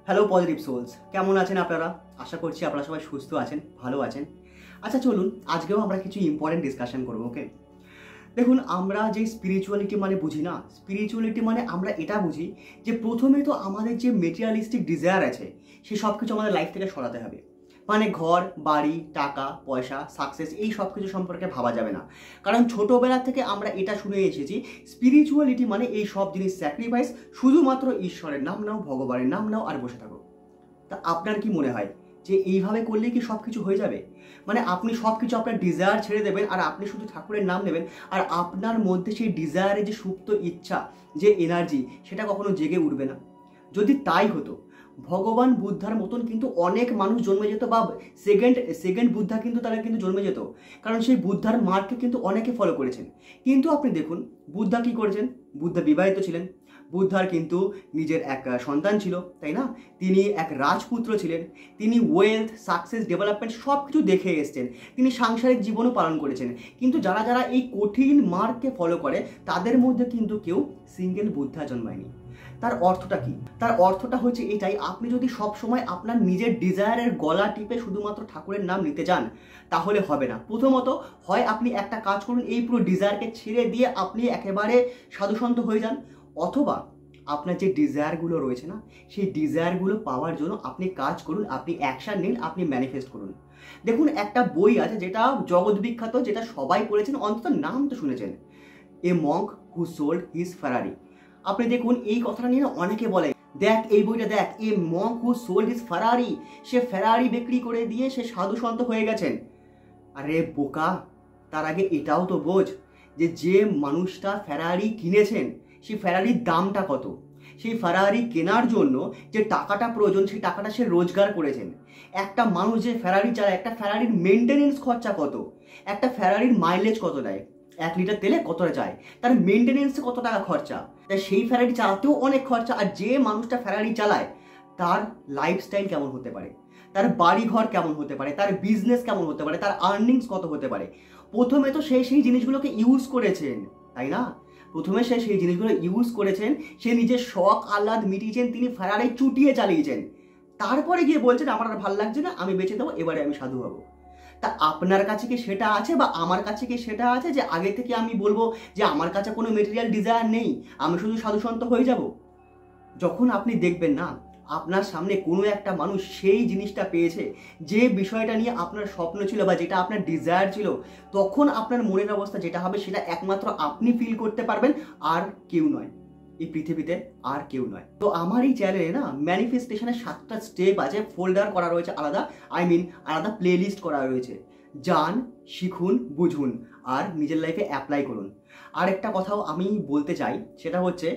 Hello positive sols, কেমন আছেন আপনারা? আশা করছি আপনারা সবাই সুস্থ আছেন, ভালো আছেন। আচ্ছা চলুন আজকেও আমরা কিছু ইম্পর্টেন্ট ডিসকাশন করবো। ওকে, দেখুন আমরা যে স্পিরিচুয়ালিটি মানে বুঝি না, স্পিরিচুয়ালিটি মানে আমরা এটা বুঝি যে প্রথমে তো আমাদের যে মেটেরিয়ালিস্টিক ডিজায়ার আছে সে সব কিছু আমাদের লাইফ থেকে সরাতে হবে। মানে ঘর বাড়ি টাকা পয়সা সাকসেস এই সব কিছু সম্পর্কে ভাবা যাবে না, কারণ ছোটোবেলা থেকে আমরা এটা শুনে এসেছি স্পিরিচুয়ালিটি মানে এই সব জিনিস স্যাক্রিফাইস, শুধুমাত্র ঈশ্বরের নাম নাও, ভগবানের নাম নাও আর বসে থাকো। তা আপনার কি মনে হয় যে এইভাবে করলেই কি সব কিছু হয়ে যাবে? মানে আপনি সব কিছু আপনার ডিজায়ার ছেড়ে দেবেন আর আপনি শুধু ঠাকুরের নাম নেবেন, আর আপনার মধ্যে সেই ডিজায়ারের যে সুপ্ত ইচ্ছা, যে এনার্জি, সেটা কখনো জেগে উঠবে না? যদি তাই হতো, ভগবান বুদ্ধার মতন কিন্তু অনেক মানুষ জন্মে যেত, বা সেকেন্ড বুদ্ধা কিন্তু তারা কিন্তু জন্মে যেত, কারণ সেই বুদ্ধার মার্গকে কিন্তু অনেকে ফলো করেছেন। কিন্তু আপনি দেখুন বুদ্ধা কি করেছেন, বুদ্ধা বিবাহিত ছিলেন, বুদ্ধার কিন্তু নিজের এক সন্তান ছিল, তাই না? তিনি এক রাজপুত্র ছিলেন, তিনি ওয়েলথ সাকসেস ডেভেলপমেন্ট সব কিছু দেখে এসছেন, তিনি সাংসারিক জীবনও পালন করেছেন। কিন্তু যারা যারা এই কঠিন মার্গকে ফলো করে তাদের মধ্যে কিন্তু কেউ সিঙ্গেল বুদ্ধা জন্মায়নি। তার অর্থটা কি? তার অর্থটা হচ্ছে এটাই, আপনি যদি সব সময় আপনার নিজের ডিজায়ারের গলা টিপে শুধুমাত্র ঠাকুরের নাম নিতে যান তাহলে হবে না। প্রথমত হয় আপনি একটা কাজ করুন, এই পুরো ডিজায়ারকে ছেড়ে দিয়ে আপনি একেবারে সাধুসন্ত হয়ে যান, অথবা আপনার যে ডিজায়ারগুলো রয়েছে না সেই ডিজায়ারগুলো পাওয়ার জন্য আপনি কাজ করুন, আপনি অ্যাকশন নিন, আপনি ম্যানিফেস্ট করুন। দেখুন একটা বই আছে যেটা জগৎ বিখ্যাত, যেটা সবাই পড়েছেন, অন্তত নাম তো শুনেছেন, এ মঙ্ক হু সোল্ড হিজ ফেরারি। আপনি দেখুন এই কথাটা নিয়ে অনেকে বলে, দেখ এই বইটা দেখ, এ মঙ্ক হু সোল্ড হিজ ফেরারি, সে ফেরারি বিক্রি করে দিয়ে সে সাধু সন্ত হয়ে গেছেন। আরে বোকা, তার আগে এটাও তো বোঝ যে যে মানুষটা ফেরারি কিনেছেন সেই ফেরারির দামটা কত, সেই ফেরারি কেনার জন্য যে টাকাটা প্রয়োজন সেই টাকাটা সে রোজগার করেছেন। একটা মানুষ যে ফেরারি চালায়, একটা ফেরারির মেনটেনেন্স খরচা কত, একটা ফেরারির মাইলেজ কত দেয়, 1 লিটার তেলে কতটা যায়, তার মেনটেনেন্সে কত টাকা খরচা, তাই সেই ফেরারি চালাতেও অনেক খরচা। আর যে মানুষটা ফেরারি চালায় তার লাইফস্টাইল কেমন হতে পারে, তার বাড়ি ঘর কেমন হতে পারে, তার বিজনেস কেমন হতে পারে, তার আর্নিংস কত হতে পারে। প্রথমে তো সে সেই জিনিসগুলোকে ইউজ করেছেন, তাই না? প্রথমে সে সেই জিনিসগুলো ইউজ করেছেন, সে নিজের শখ আহ্লাদ মিটিয়েছেন, তিনি ফেরারি চুটিয়ে চালিয়েছেন, তারপরে গিয়ে বলছেন আমার আর ভালো লাগছে না, আমি বেঁচে দেবো, এবারে আমি সাধু হব। তা আপনার কাছে কি সেটা আছে, বা আমার কাছে কি সেটা আছে যে আগে থেকে আমি বলবো যে আমার কাছে কোনো মেটেরিয়াল ডিজায়ার নেই, আমি শুধু সাধুসন্ত হয়ে যাব? যখন আপনি দেখবেন না আপনার সামনে কোনো একটা মানুষ সেই জিনিসটা পেয়েছে, যে বিষয়টা নিয়ে আপনার স্বপ্ন ছিল বা যেটা আপনার ডিজায়ার ছিল, তখন আপনার মনের অবস্থা যেটা হবে সেটা একমাত্র আপনি ফিল করতে পারবেন, আর কেউ নয় এই পৃথিবীতে, আর কেউ নয়। তো আমার এই চ্যানেলে না ম্যানিফেস্টেশনের 7টা স্টেপ আছে, ফোল্ডার করা রয়েছে আলাদা, আলাদা প্লে লিস্ট করা রয়েছে। যান, শিখুন, বুঝুন আর নিজের লাইফে অ্যাপ্লাই করুন। আর একটা কথাও আমি বলতে চাই, সেটা হচ্ছে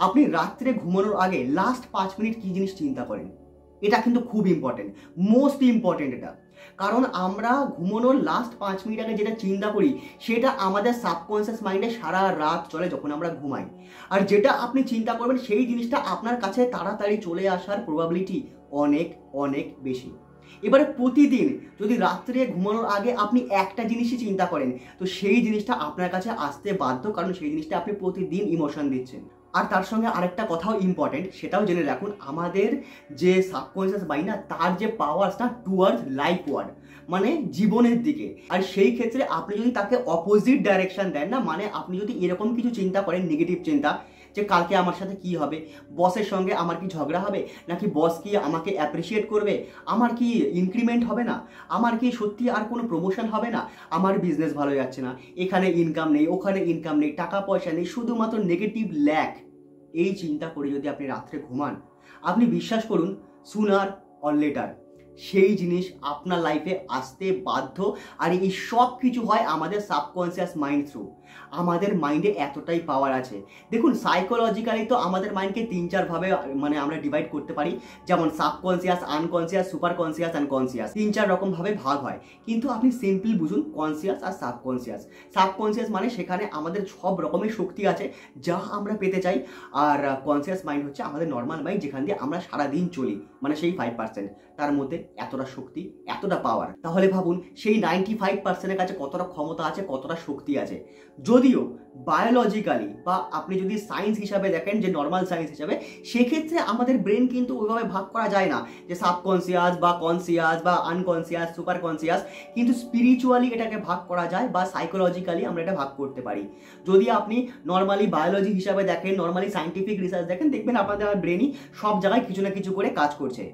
আপনি রাত্রে ঘুমানোর আগে লাস্ট 5 মিনিট কী জিনিস চিন্তা করেন, এটা কিন্তু খুব ইম্পর্টেন্ট, মোস্ট ইম্পর্টেন্ট এটা। কারণ আমরা ঘুমানোর লাস্ট 5 মিনিট আগে যেটা চিন্তা করি সেটা আমাদের সাবকনসিয়াস মাইন্ডে সারা রাত চলে যখন আমরা ঘুমাই। আর যেটা আপনি চিন্তা করবেন সেই জিনিসটা আপনার কাছে তাড়াতাড়ি চলে আসার প্রবাবিলিটি অনেক অনেক বেশি। এবারে প্রতিদিন যদি রাত্রে ঘুমানোর আগে আপনি একটা জিনিসই চিন্তা করেন, তো সেই জিনিসটা আপনার কাছে আসতে বাধ্য, কারণ সেই জিনিসটা আপনি প্রতিদিন ইমোশন দিচ্ছেন। আর তার সঙ্গে আরেকটা কথাও ইম্পর্টেন্ট, সেটাও জেনে রাখুন, আমাদের যে সাবকনসিয়াস মাইন্ড না, তার যে পাওয়ারটা টুয়ার্ডস লাইফ ওয়ার্ড, মানে জীবনের দিকে। আর সেই ক্ষেত্রে আপনি যদি তাকে অপোজিট ডাইরেকশন দেন না, মানে আপনি যদি এরকম কিছু চিন্তা করেন, নেগেটিভ চিন্তা, যে কালকে আমার সাথে কি হবে, বসের সঙ্গে আমার কি ঝগড়া হবে, নাকি বস কি আমাকে অ্যাপ্রিসিয়েট করবে, আমার কি ইনক্রিমেন্ট হবে না, আমার কি সত্যি আর কোনো প্রমোশন হবে না, আমার বিজনেস ভালো যাচ্ছে না, এখানে ইনকাম নেই, ওখানে ইনকাম নেই, টাকা পয়সা নেই, শুধুমাত্র নেগেটিভ ল্যাক, এই চিন্তা করে যদি আপনি রাত্রে ঘুমান, আপনি বিশ্বাস করুন সুনার অর লেটার সেই জিনিস আপনার লাইফে আসতে বাধ্য। আর এই সব কিছু হয় আমাদের সাবকনসিয়াস মাইন্ড থ্রু। আমাদের মাইন্ডে এতটাই পাওয়ার আছে। দেখুন সাইকোলজিক্যালি তো আমাদের মাইন্ডকে 3-4 ভাবে মানে আমরা ডিভাইড করতে পারি, যেমন subconscious, unconscious, super conscious and conscious, 3-4 রকমভাবে ভাগ হয়। কিন্তু আপনি সিম্পল বুঝুন কনসিয়াস আর সাবকনসিয়াস। সাবকনসিয়াস মানে সেখানে আমাদের সব রকমের শক্তি আছে যা আমরা পেতে চাই, আর কনসিয়াস মাইন্ড হচ্ছে আমাদের নর্মাল মাইন্ড, যেখান দিয়ে আমরা সারাদিন চলি, মানে সেই 5%। তার মধ্যে এতটা শক্তি, এতটা পাওয়ার, তাহলে ভাবুন সেই 95%-এর কাছে কতটা ক্ষমতা আছে, কতটা শক্তি আছে। যদিও বায়োলজিক্যালি বা আপনি যদি সায়েন্স হিসাবে দেখেন, যে নর্মাল সায়েন্স হিসাবে, সেক্ষেত্রে আমাদের ব্রেন কিন্তু ওইভাবে ভাগ করা যায় না যে সাবকনসিয়াস বা কনসিয়াস বা আনকনসিয়াস, সুপার কনসিয়াস, কিন্তু স্পিরিচুয়ালি এটাকে ভাগ করা যায় বা সাইকোলজিক্যালি আমরা এটা ভাগ করতে পারি। যদি আপনি নর্মালি বায়োলজি হিসাবে দেখেন, নর্মালি সায়েন্টিফিক রিসার্চ দেখেন, দেখবেন আপনাদের ব্রেনই সব জায়গায় কিছু না কিছু করে কাজ করছে।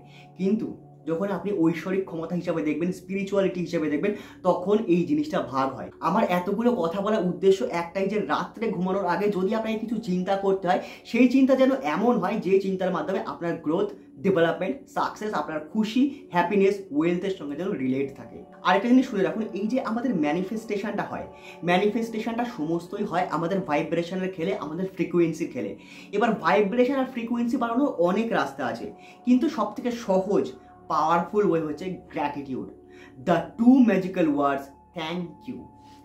কিন্তু যখন আপনি ঐশ্বরিক ক্ষমতা হিসাবে দেখবেন, স্পিরিচুয়ালিটি হিসাবে দেখবেন, তখন এই জিনিসটা ভাগ হয়। আমার এতগুলো কথা বলার উদ্দেশ্য একটাই, যে রাত্রে ঘুমানোর আগে যদি আপনাকে কিছু চিন্তা করতে হয়, সেই চিন্তা যেন এমন হয় যে চিন্তার মাধ্যমে আপনার গ্রোথ, ডেভেলপমেন্ট, সাকসেস, আপনার খুশি, হ্যাপিনেস, ওয়েলথের সঙ্গে যেন রিলেট থাকে। আরেকটা জিনিস শুনে রাখুন, এই যে আমাদের ম্যানিফেস্টেশনটা হয়, ম্যানিফেস্টেশনটা সমস্তই হয় আমাদের ভাইব্রেশনের খেলে, আমাদের ফ্রিকোয়েন্সির খেলে। এবার ভাইব্রেশন আর ফ্রিকোয়েন্সি বাড়ানোর অনেক রাস্তা আছে, কিন্তু সব থেকে সহজ পাওয়ারফুল ওয়ে হচ্ছে gratitude. The two magical words thank you.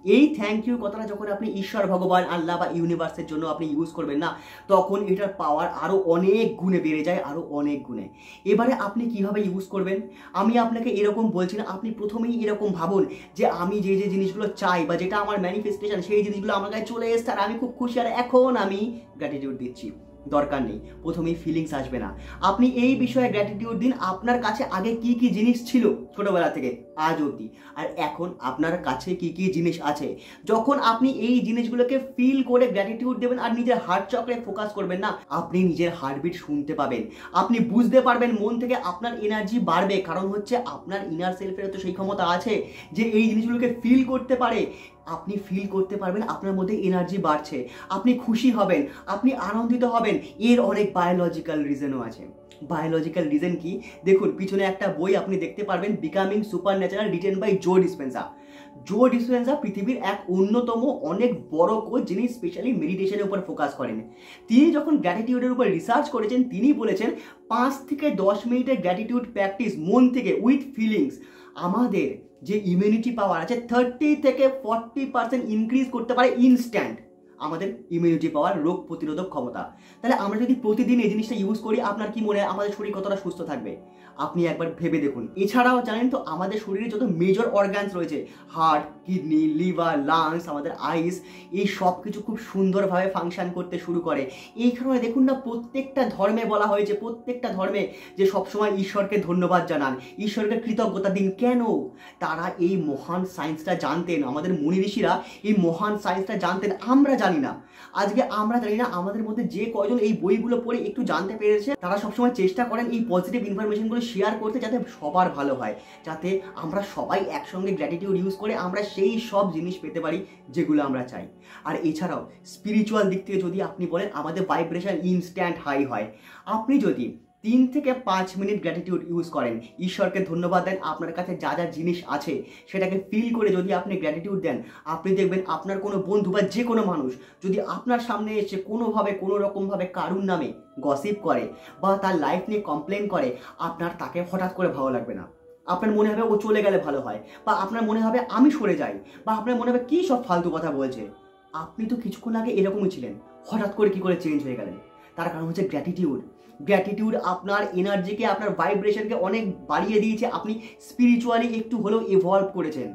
এই থ্যাংক ইউ কথাটা যখন আপনি ঈশ্বর, ভগবান, আল্লাহ বা ইউনিভার্সের জন্য আপনি ইউজ করবেন না, তখন এটার পাওয়ার আরও অনেক গুণে বেড়ে যায়, আরও অনেক গুণে। এবারে আপনি কিভাবে ইউজ করবেন, আমি আপনাকে এরকম বলছি না, আপনি প্রথমেই এরকম ভাবুন যে আমি যে যে জিনিসগুলো চাই বা যেটা আমার ম্যানিফেস্টেশন, সেই জিনিসগুলো আমার কাছে চলে এসছে আর আমি খুব খুশি, আর এখন আমি গ্র্যাটিটিউড দিচ্ছি। দরকার নেই, প্রথমেই ফিলিংস আসবে না। আপনি এই বিষয়ে গ্র্যাটিটিউড দিন, আপনার কাছে আগে কি কি জিনিস ছিল ছোটবেলা থেকে আজ অবধি, আর এখন আপনার কাছে কি কি জিনিস আছে। যখন আপনি এই জিনিসগুলোকে ফিল করে গ্র্যাটিটিউড দেবেন আর নিজের হার্ট চক্রে ফোকাস করবেন না, আপনি নিজের হার্টবিট শুনতে পাবেন, আপনি বুঝতে পারবেন, মন থেকে আপনার এনার্জি বাড়বে। কারণ হচ্ছে আপনার ইনার সেলফের তো সেই ক্ষমতা আছে যে এই জিনিসগুলোকে ফিল করতে পারে। আপনি ফিল করতে পারবেন, আপনার মধ্যে এনার্জি বাড়ছে, আপনি খুশি হবেন, আপনি আনন্দিত হবেন। এর অনেক বায়োলজিক্যাল রিজনও আছে। বায়োলজিক্যাল রিজন কি, দেখুন পিছনে একটা বই আপনি দেখতে পারবেন, becoming supernatural, written by Joe Dispenza. Joe Dispenza পৃথিবীর এক অন্যতম অনেক বড় কোচ, যিনি স্পেশালি মেডিটেশনের উপর ফোকাস করেন। তিনি যখন গ্র্যাটিটিউডের উপর রিসার্চ করেছেন, তিনি বলেছেন 5 থেকে 10 মিনিটের গ্র্যাটিটিউড প্র্যাকটিস মন থেকে উইথ ফিলিংস আমাদের যে ইমিউনিটি পাওয়ার আছে 30 থেকে 40% ইনক্রিজ করতে পারে ইনস্ট্যান্ট, আমাদের ইমিউনিটি পাওয়ার, রোগ প্রতিরোধক ক্ষমতা। তাহলে আমরা যদি প্রতিদিন এই জিনিসটা ইউজ করি, আপনার কি মনে হয় আমাদের শরীর কতটা সুস্থ থাকবে? আপনি একবার ভেবে দেখুন। এছাড়াও জানেন তো, আমাদের শরীরে যত মেজর অর্গানস রয়েছে, হার্ট, কিডনি, লিভার, লাংস, আমাদের আইস, এই সব কিছু খুব সুন্দরভাবে ফাংশন করতে শুরু করে। এই কারণে দেখুন না, প্রত্যেকটা ধর্মে বলা হয়েছে, প্রত্যেকটা ধর্মে, যে সবসময় ঈশ্বরকে ধন্যবাদ জানান, ঈশ্বরকে কৃতজ্ঞতা দিন। কেন? তারা এই মহান সায়েন্সটা জানতেন, আমাদের মুনি ঋষিরা এই মহান সায়েন্সটা জানতেন, আমরা জানি না। আজকে আমরা জানি না, আমাদের মধ্যে যে কয়জন এই বইগুলো পড়ে একটু জানতে পেরেছে, তারা সবসময় চেষ্টা করেন এই পজিটিভ ইনফরমেশনগুলো শেয়ার করতে, যাতে সবার ভালো হয়, যাতে আমরা সবাই একসঙ্গে গ্র্যাটিটিউড ইউজ করে আমরা সেই সব জিনিস পেতে পারি যেগুলো আমরা চাই। আর এছাড়াও স্পিরিচুয়াল দিক থেকে যদি আপনি বলেন, আমাদের ভাইব্রেশন ইনস্ট্যান্ট হাই হয়। আপনি যদি 3 থেকে 5 মিনিট গ্র্যাটিটিউড ইউজ করেন, ঈশ্বরকে ধন্যবাদ দেন, আপনার কাছে যা যা জিনিস আছে সেটাকে ফিল করে যদি আপনি গ্র্যাটিটিউড দেন, আপনি দেখবেন আপনার কোনো বন্ধু বা যে কোনো মানুষ যদি আপনার সামনে এসে কোনোভাবে, কোনো রকমভাবে কারুর নামে গসিপ করে বা তার লাইফ নিয়ে কমপ্লেন করে, আপনার তাকে হঠাৎ করে ভালো লাগবে না। আপনার মনে হবে ও চলে গেলে ভালো হয়, বা আপনার মনে হবে আমি সরে যাই, বা আপনার মনে হবে কী সব ফালতু কথা বলছে। আপনি তো কিছুক্ষণ আগে এরকমই ছিলেন, হঠাৎ করে কী করে চেঞ্জ হয়ে গেলেন? তার কারণ হচ্ছে গ্র্যাটিটিউড। গ্র্যাটিটিউড আপনার এনার্জিকে, আপনার ভাইব্রেশনকে অনেক বাড়িয়ে দিয়েছে, আপনি স্পিরিচুয়ালি একটু হলেও ইভলভ করেছেন।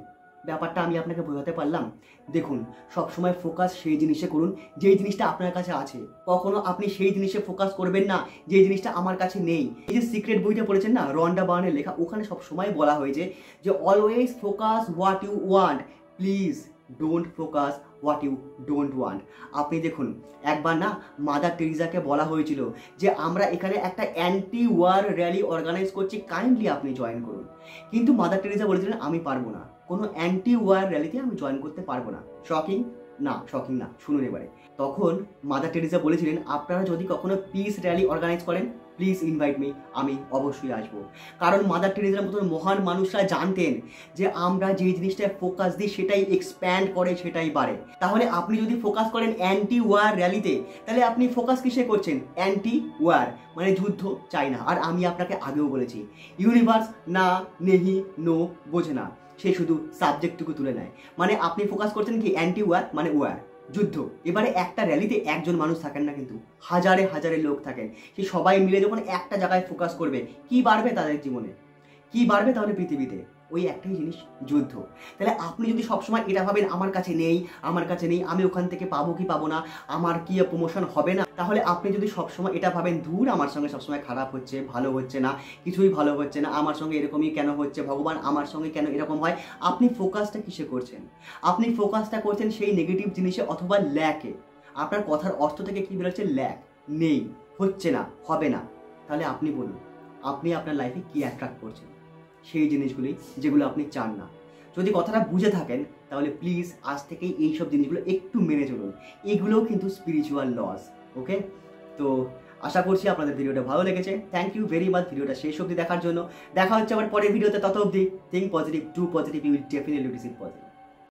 ব্যাপারটা আমি আপনাকে বোঝাতে পারলাম? দেখুন, সবসময় ফোকাস সেই জিনিসে করুন যেই জিনিসটা আপনার কাছে আছে। কখনো আপনি সেই জিনিসে ফোকাস করবেন না যে জিনিসটা আমার কাছে নেই। এই যে সিক্রেট বইটা পড়েছেন না, রন্ডা বার্নের লেখা, ওখানে সবসময় বলা হয়েছে যে always focus what you want, please don't focus what you don't want. আপনি দেখুন, একবার না মাদার টেরিজাকে বলা হয়েছিল যে আমরা এখানে একটা অ্যান্টি ওয়ার র্যালি অর্গানাইজ করছি, কাইন্ডলি আপনি জয়েন করুন। কিন্তু মাদার টেরিজা বলেছিলেন আমি পারবো না, কোনো অ্যান্টি ওয়ার র্যালিতে আমি জয়েন করতে পারবো না। শকিং না, শকিং না, শুনুন এবারে। তখন মাদার টেরিজা বলেছিলেন আপনারা যদি কখনো পিস র্যালি অর্গানাইজ করেন, প্লিজ ইনভাইট মি, আমি অবশ্যই আসবো। কারণ মাদার টেরিজার মতন মহান মানুষরা জানতেন যে আমরা যে জিনিসটায় ফোকাস দিই সেটাই এক্সপ্যান্ড করে, সেটাই বাড়ে। তাহলে আপনি যদি ফোকাস করেন অ্যান্টি ওয়ার র্যালিতে, তাহলে আপনি ফোকাস কিসে করছেন? অ্যান্টি ওয়ার, মানে যুদ্ধ চাই না। আর আমি আপনাকে আগেও বলেছি, ইউনিভার্স না, নেহি, নো বোঝে না, সে শুধু সাবজেক্টটুকু তুলে নেয়। মানে আপনি ফোকাস করছেন কি? অ্যান্টি ওয়ার মানে ওয়ার, যুদ্ধ। এবারে একটা র্যালিতে একজন মানুষ থাকেন না, কিন্তু হাজারে হাজারে লোক থাকেন। সে সবাই মিলে যখন একটা জায়গায় ফোকাস করবে, কি বাড়বে তাদের জীবনে? কি বাড়বে তাহলে পৃথিবীতে? ওই একটাই জিনিস, যুদ্ধ। তাহলে আপনি যদি সবসময় এটা ভাবেন আমার কাছে নেই, আমার কাছে নেই, আমি ওখান থেকে পাবো কি পাবো না, আমার কি প্রমোশন হবে না, তাহলে আপনি যদি সবসময় এটা ভাবেন দূর আমার সঙ্গে সবসময় খারাপ হচ্ছে, ভালো হচ্ছে না, কিছুই ভালো হচ্ছে না, আমার সঙ্গে এরকমই কেন হচ্ছে, ভগবান আমার সঙ্গে কেন এরকম হয়, আপনি ফোকাসটা কিসে করছেন? আপনি ফোকাসটা করছেন সেই নেগেটিভ জিনিসে অথবা ল্যাকে। আপনার কথার অর্থ থেকে কি বেরোচ্ছে? ল্যাক, নেই, হচ্ছে না, হবে না। তাহলে আপনি বলুন, আপনি আপনার লাইফে কি অ্যাট্রাক্ট করছেন? সেই জিনিসগুলি যেগুলো আপনি চান না। যদি কথাটা বুঝে থাকেন তাহলে প্লিজ আজ থেকেই এইসব জিনিসগুলো একটু মেনে চলুন। এগুলোও কিন্তু স্পিরিচুয়াল লস। ওকে, তো আশা করছি আপনাদের ভিডিওটা ভালো লেগেছে। থ্যাংক ইউ ভেরি মাচ ভিডিওটা শেষ অবধি দেখার জন্য। দেখা হচ্ছে আবার পরের ভিডিওতে। তত অবধি think positive, do positive, you will definitely receive positive.